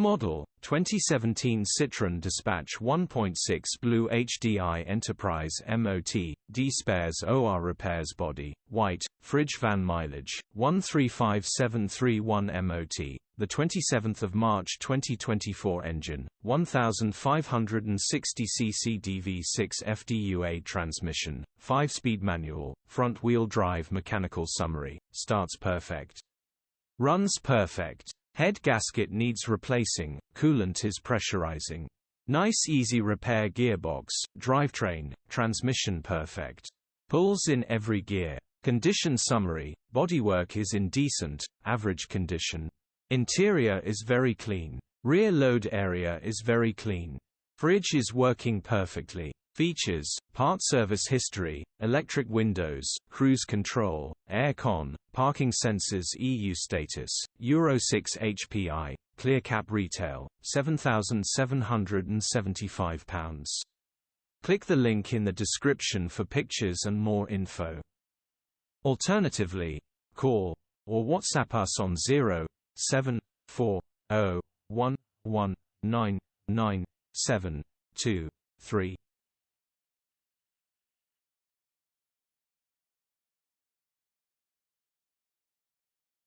Model 2017 Citroen Dispatch 1.6 BlueHDi Enterprise MOT'D spares OR repairs body, white, fridge van mileage, 135731 MOT, the 27th of March 2024 engine, 1560 cc DV6 FDUA transmission, 5-speed manual, front-wheel drive mechanical summary, starts perfect. Runs perfect. Head gasket needs replacing, coolant is pressurizing. Nice easy repair gearbox, drivetrain, transmission perfect. Pulls in every gear. Condition summary, bodywork is in decent, average condition. Interior is very clean. Rear load area is very clean. Fridge is working perfectly. Features, part service history, electric windows, cruise control, aircon, parking sensors EU status, Euro 6 HPI, clear cap retail, £7,775. Click the link in the description for pictures and more info. Alternatively, call or WhatsApp us on 07401199723.